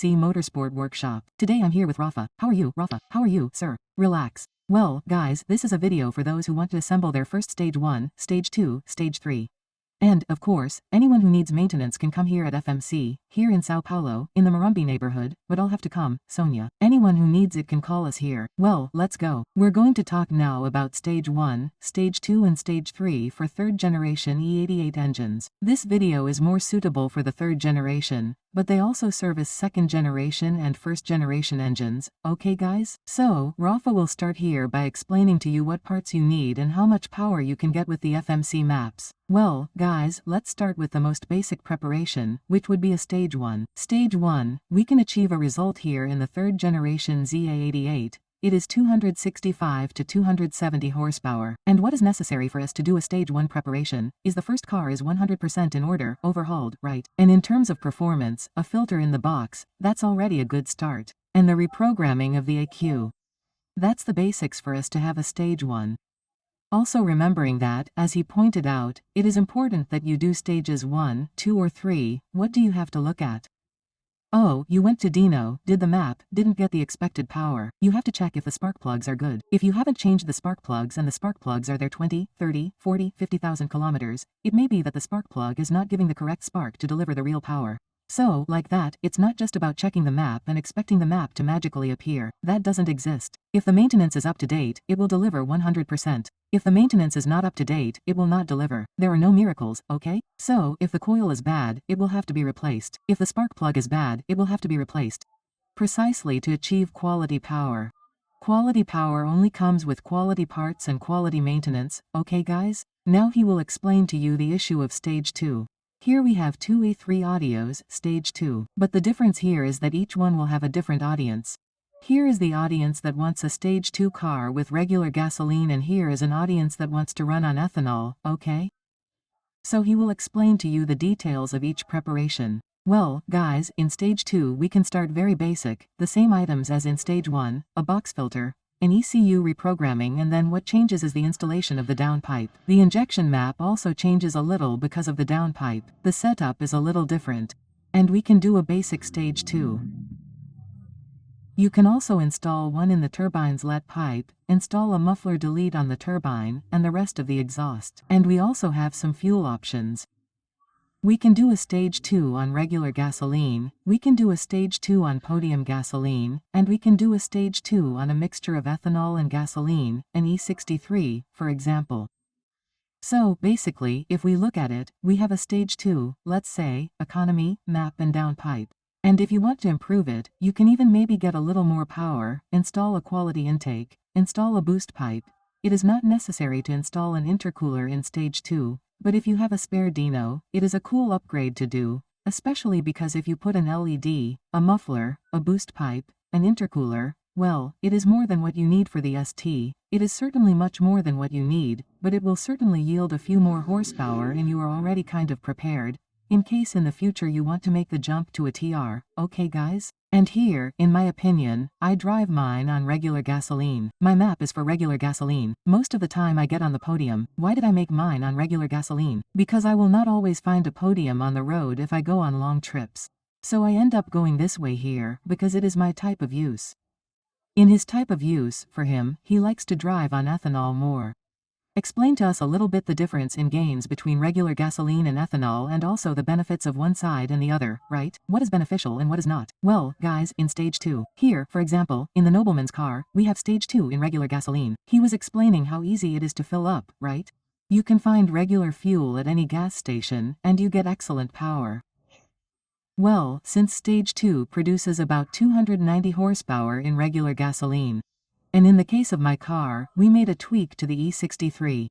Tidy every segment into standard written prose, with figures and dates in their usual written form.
TSI Motorsport Workshop. Today I'm here with Rafa. How are you, Rafa? How are you, sir? Relax. Well, guys, this is a video for those who want to assemble their first Stage 1, Stage 2, Stage 3. And, of course, anyone who needs maintenance can come here at FMC, here in Sao Paulo, in the Morumbi neighborhood, but I'll have to come, Sonia. Anyone who needs it can call us here. Well, let's go. We're going to talk now about Stage 1, Stage 2 and Stage 3 for 3rd generation E88 engines. This video is more suitable for the 3rd generation, but they also service 2nd generation and 1st generation engines, okay guys? So, Rafa will start here by explaining to you what parts you need and how much power you can get with the FMC maps. Well, guys, let's start with the most basic preparation, which would be a Stage 1. Stage 1, we can achieve a result here in the 3rd generation ZA88. It is 265 to 270 horsepower. And what is necessary for us to do a Stage 1 preparation is the first car is 100% in order, overhauled, right? And in terms of performance, a filter in the box, that's already a good start. And the reprogramming of the ECU. That's the basics for us to have a Stage 1. Also remembering that, as he pointed out, it is important that you do stages 1, 2 or 3, what do you have to look at? Oh, you went to Dino, did the map, didn't get the expected power. You have to check if the spark plugs are good. If you haven't changed the spark plugs and the spark plugs are there 20, 30, 40, 50,000 kilometers, it may be that the spark plug is not giving the correct spark to deliver the real power. So, like that, it's not just about checking the map and expecting the map to magically appear. That doesn't exist. If the maintenance is up to date, it will deliver 100%. If the maintenance is not up to date, it will not deliver. There are no miracles, okay? So, if the coil is bad, it will have to be replaced. If the spark plug is bad, it will have to be replaced. Precisely to achieve quality power. Quality power only comes with quality parts and quality maintenance, okay guys? Now he will explain to you the issue of Stage 2. Here we have two E3 audios, Stage 2. But the difference here is that each one will have a different audience. Here is the audience that wants a Stage 2 car with regular gasoline, and here is an audience that wants to run on ethanol, okay? So he will explain to you the details of each preparation. Well, guys, in Stage 2 we can start very basic, the same items as in Stage 1, a box filter, an ECU reprogramming, and then what changes is the installation of the downpipe. The injection map also changes a little because of the downpipe. The setup is a little different. And we can do a basic Stage 2. You can also install one in the turbine's let pipe, install a muffler delete on the turbine, and the rest of the exhaust. And we also have some fuel options. We can do a Stage 2 on regular gasoline, we can do a Stage 2 on podium gasoline, and we can do a Stage 2 on a mixture of ethanol and gasoline, an E63, for example. So, basically, if we look at it, we have a Stage 2, let's say, economy, map and downpipe. And if you want to improve it, you can even maybe get a little more power, install a quality intake, install a boost pipe. It is not necessary to install an intercooler in Stage 2, but if you have a spare Dino, it is a cool upgrade to do, especially because if you put an LED, a muffler, a boost pipe, an intercooler, well, it is more than what you need for the ST. It is certainly much more than what you need, but it will certainly yield a few more horsepower and you are already kind of prepared, in case in the future you want to make the jump to a TR, okay guys? And here, in my opinion, I drive mine on regular gasoline. My map is for regular gasoline. Most of the time I get on the podium. Why did I make mine on regular gasoline? Because I will not always find a podium on the road if I go on long trips. So I end up going this way here, because it is my type of use. In his type of use, for him, he likes to drive on ethanol more. Explain to us a little bit the difference in gains between regular gasoline and ethanol, and also the benefits of one side and the other, right? What is beneficial and what is not? Well, guys, in Stage 2. Here, for example, in the nobleman's car, we have Stage 2 in regular gasoline. He was explaining how easy it is to fill up, right? You can find regular fuel at any gas station, and you get excellent power. Well, since Stage 2 produces about 290 horsepower in regular gasoline. And in the case of my car, we made a tweak to the E63.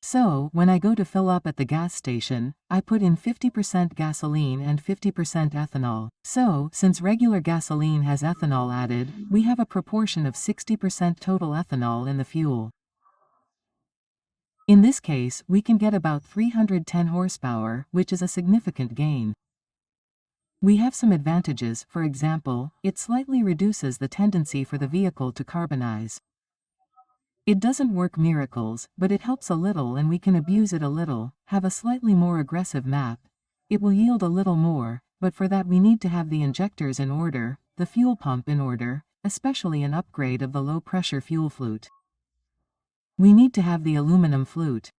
So, when I go to fill up at the gas station, I put in 50% gasoline and 50% ethanol. So, since regular gasoline has ethanol added, we have a proportion of 60% total ethanol in the fuel. In this case, we can get about 310 horsepower, which is a significant gain. We have some advantages. For example, it slightly reduces the tendency for the vehicle to carbonize. It doesn't work miracles, but it helps a little and we can abuse it a little, have a slightly more aggressive map. It will yield a little more, but for that we need to have the injectors in order, the fuel pump in order, especially an upgrade of the low-pressure fuel flute. We need to have the aluminum flute.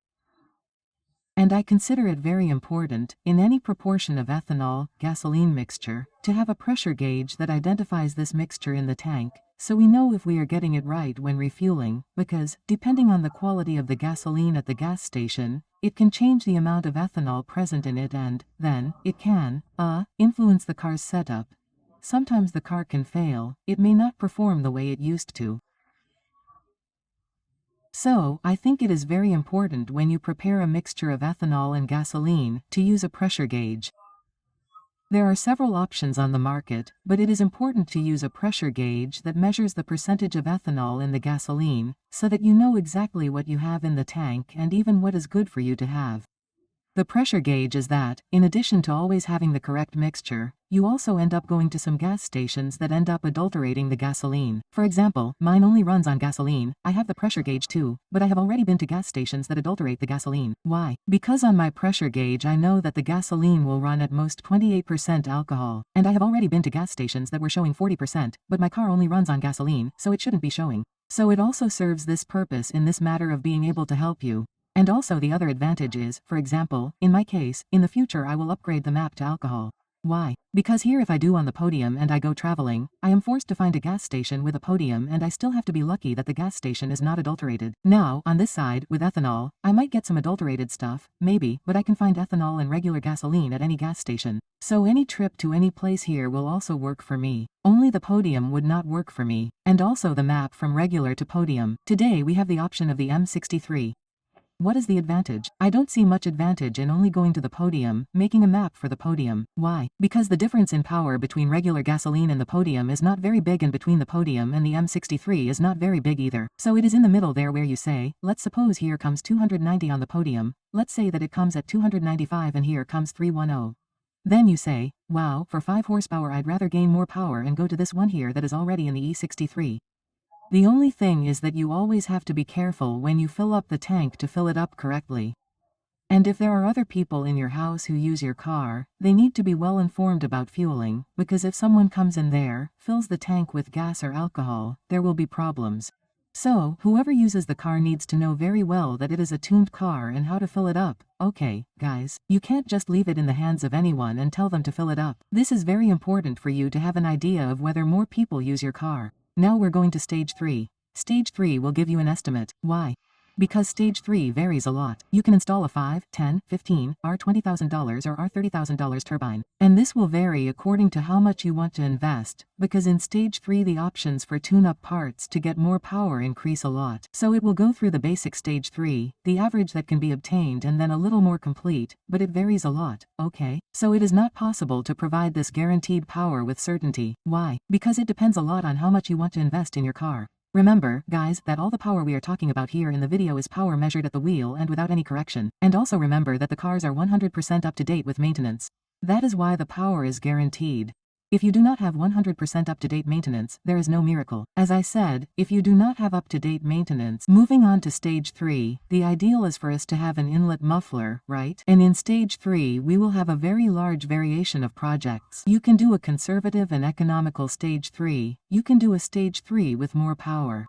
And I consider it very important, in any proportion of ethanol, gasoline mixture, to have a pressure gauge that identifies this mixture in the tank, so we know if we are getting it right when refueling, because, depending on the quality of the gasoline at the gas station, it can change the amount of ethanol present in it and, then, it can, influence the car's setup. Sometimes the car can fail, it may not perform the way it used to. So, I think it is very important when you prepare a mixture of ethanol and gasoline, to use a pressure gauge. There are several options on the market, but it is important to use a pressure gauge that measures the percentage of ethanol in the gasoline, so that you know exactly what you have in the tank and even what is good for you to have. The pressure gauge is that, in addition to always having the correct mixture, you also end up going to some gas stations that end up adulterating the gasoline. For example, mine only runs on gasoline. I have the pressure gauge too, but I have already been to gas stations that adulterate the gasoline. Why? Because on my pressure gauge I know that the gasoline will run at most 28% alcohol, and I have already been to gas stations that were showing 40%, but my car only runs on gasoline, so it shouldn't be showing. So it also serves this purpose in this matter of being able to help you. And also the other advantage is, for example, in my case, in the future I will upgrade the map to alcohol. Why? Because here if I do on the podium and I go traveling, I am forced to find a gas station with a podium and I still have to be lucky that the gas station is not adulterated. Now, on this side, with ethanol, I might get some adulterated stuff, maybe, but I can find ethanol and regular gasoline at any gas station. So any trip to any place here will also work for me. Only the podium would not work for me. And also the map from regular to podium. Today we have the option of the M63. What is the advantage? I don't see much advantage in only going to the podium, making a map for the podium. Why? Because the difference in power between regular gasoline and the podium is not very big, and between the podium and the M63 is not very big either. So it is in the middle there where you say, let's suppose here comes 290 on the podium, let's say that it comes at 295 and here comes 310. Then you say, wow, for 5 horsepower I'd rather gain more power and go to this one here that is already in the E63. The only thing is that you always have to be careful when you fill up the tank to fill it up correctly. And if there are other people in your house who use your car, they need to be well informed about fueling, because if someone comes in there, fills the tank with gas or alcohol, there will be problems. So, whoever uses the car needs to know very well that it is a tuned car and how to fill it up. Okay, guys, you can't just leave it in the hands of anyone and tell them to fill it up. This is very important for you to have an idea of whether more people use your car. Now we're going to stage 3. Stage 3 will give you an estimate. Why? Because stage 3 varies a lot. You can install a 5, 10, 15, or $20,000 or $30,000 turbine. And this will vary according to how much you want to invest, because in stage 3 the options for tune-up parts to get more power increase a lot. So it will go through the basic stage 3, the average that can be obtained, and then a little more complete, but it varies a lot, okay? So it is not possible to provide this guaranteed power with certainty. Why? Because it depends a lot on how much you want to invest in your car. Remember, guys, that all the power we are talking about here in the video is power measured at the wheel and without any correction. And also remember that the cars are 100% up to date with maintenance. That is why the power is guaranteed. If you do not have 100% up-to-date maintenance, there is no miracle. As I said, if you do not have up-to-date maintenance, moving on to stage 3, the ideal is for us to have an inlet muffler, right? And in stage 3, we will have a very large variation of projects. You can do a conservative and economical stage 3. You can do a stage 3 with more power.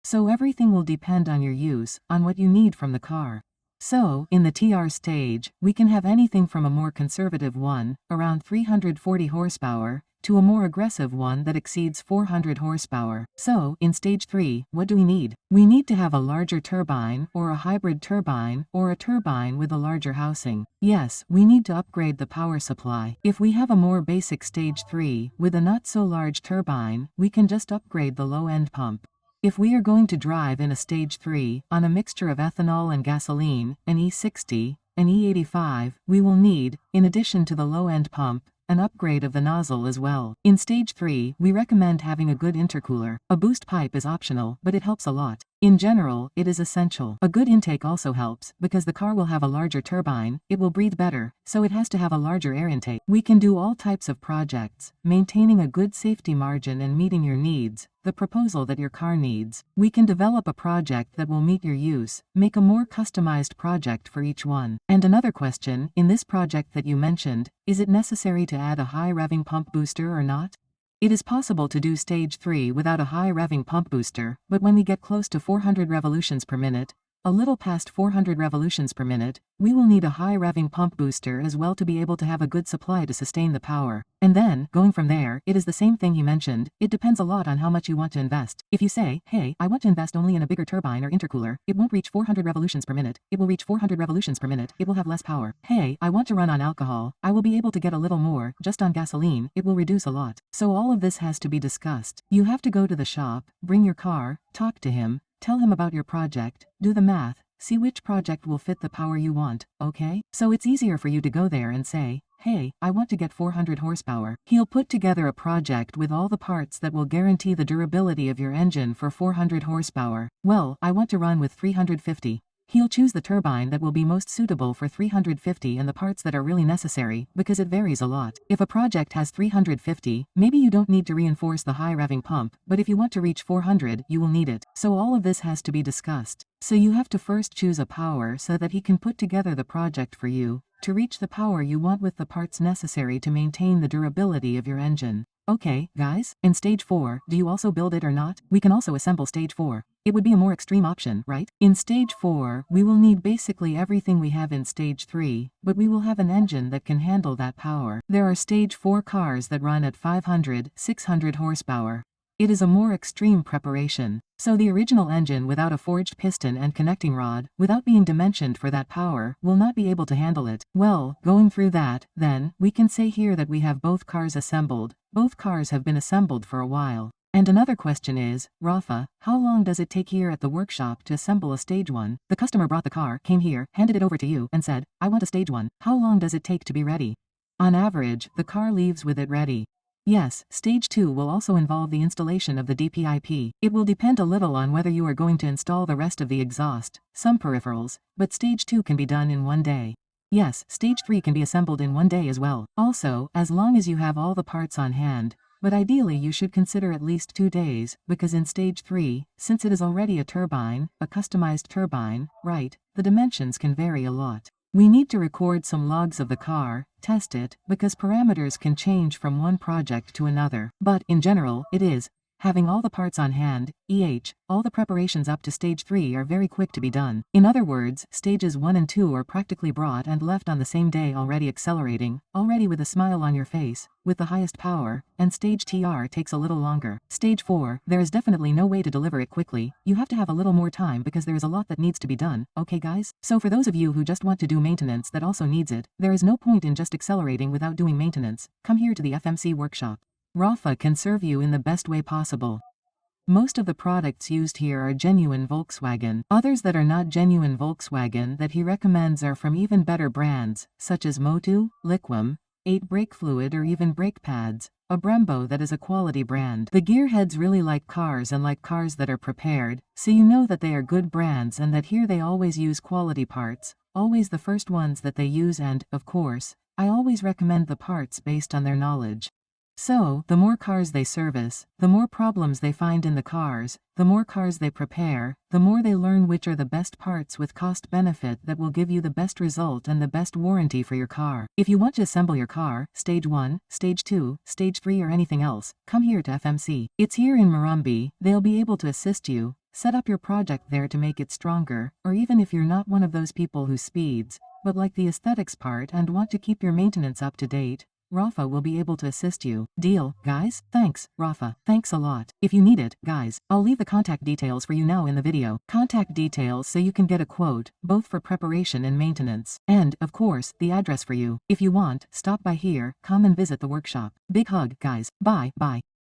So everything will depend on your use, on what you need from the car. So, in the TR stage, we can have anything from a more conservative one, around 340 horsepower, to a more aggressive one that exceeds 400 horsepower. So, in stage 3, what do we need? We need to have a larger turbine, or a hybrid turbine, or a turbine with a larger housing. Yes, we need to upgrade the power supply. If we have a more basic stage 3, with a not so large turbine, we can just upgrade the low-end pump. If we are going to drive in a stage 3, on a mixture of ethanol and gasoline, an E60, an E85, we will need, in addition to the low-end pump, an upgrade of the nozzle as well. In stage 3, we recommend having a good intercooler. A boost pipe is optional, but it helps a lot. In general, it is essential. A good intake also helps, because the car will have a larger turbine, it will breathe better, so it has to have a larger air intake. We can do all types of projects, maintaining a good safety margin and meeting your needs, the proposal that your car needs. We can develop a project that will meet your use, make a more customized project for each one. And another question, in this project that you mentioned, is it necessary to add a high revving pump booster or not? It is possible to do stage 3 without a high revving pump booster, but when we get close to 400 revolutions per minute, a little past 400 revolutions per minute, we will need a high revving pump booster as well to be able to have a good supply to sustain the power. And then, going from there, it is the same thing he mentioned, it depends a lot on how much you want to invest. If you say, hey, I want to invest only in a bigger turbine or intercooler, it won't reach 400 revolutions per minute, it will reach 400 revolutions per minute, it will have less power. Hey, I want to run on alcohol, I will be able to get a little more, just on gasoline, it will reduce a lot. So all of this has to be discussed. You have to go to the shop, bring your car, talk to him, tell him about your project, do the math, see which project will fit the power you want, okay? So it's easier for you to go there and say, hey, I want to get 400 horsepower. He'll put together a project with all the parts that will guarantee the durability of your engine for 400 horsepower. Well, I want to run with 350. He'll choose the turbine that will be most suitable for 350 and the parts that are really necessary, because it varies a lot. If a project has 350, maybe you don't need to reinforce the high revving pump, but if you want to reach 400, you will need it. So all of this has to be discussed. So you have to first choose a power so that he can put together the project for you, to reach the power you want with the parts necessary to maintain the durability of your engine. Okay, guys, in stage 4, do you also build it or not? We can also assemble stage 4. It would be a more extreme option, right? In stage 4, we will need basically everything we have in stage 3, but we will have an engine that can handle that power. There are stage 4 cars that run at 500, 600 horsepower. It is a more extreme preparation. So the original engine without a forged piston and connecting rod, without being dimensioned for that power, will not be able to handle it. Well, going through that, then, we can say here that we have both cars assembled. Both cars have been assembled for a while. And another question is, Rafa, how long does it take here at the workshop to assemble a stage 1? The customer brought the car, came here, handed it over to you, and said, I want a stage 1. How long does it take to be ready? On average, the car leaves with it ready. Yes, stage 2 will also involve the installation of the DPIP. It will depend a little on whether you are going to install the rest of the exhaust, some peripherals, but stage 2 can be done in one day. Yes, stage 3 can be assembled in one day as well. Also, as long as you have all the parts on hand, but ideally you should consider at least 2 days, because in stage 3, since it is already a turbine, a customized turbine, right, the dimensions can vary a lot. We need to record some logs of the car, test it, because parameters can change from one project to another. But, in general, it is, having all the parts on hand, all the preparations up to stage 3 are very quick to be done. In other words, stages 1 and 2 are practically brought and left on the same day already accelerating, already with a smile on your face, with the highest power, and stage TR takes a little longer. Stage 4, there is definitely no way to deliver it quickly, you have to have a little more time because there is a lot that needs to be done, okay guys? So for those of you who just want to do maintenance that also needs it, there is no point in just accelerating without doing maintenance. Come here to the FMC workshop. Rafa can serve you in the best way possible. Most of the products used here are genuine Volkswagen. Others that are not genuine Volkswagen that he recommends are from even better brands, such as Motu, Liquim, 8 brake fluid or even brake pads, a Brembo that is a quality brand. The gearheads really like cars and like cars that are prepared, so you know that they are good brands and that here they always use quality parts, always the first ones that they use and, of course, I always recommend the parts based on their knowledge. So, the more cars they service, the more problems they find in the cars, the more cars they prepare, the more they learn which are the best parts with cost benefit that will give you the best result and the best warranty for your car. If you want to assemble your car, stage 1, stage 2, stage 3 or anything else, come here to FMC. It's here in Murambi, they'll be able to assist you, set up your project there to make it stronger, or even if you're not one of those people who speeds, but like the aesthetics part and want to keep your maintenance up to date, Rafa will be able to assist you. Deal, guys? Thanks, Rafa. Thanks a lot. If you need it, guys, I'll leave the contact details for you now in the video. Contact details so you can get a quote, both for preparation and maintenance. And, of course, the address for you. If you want, stop by here, come and visit the workshop. Big hug, guys. Bye, bye.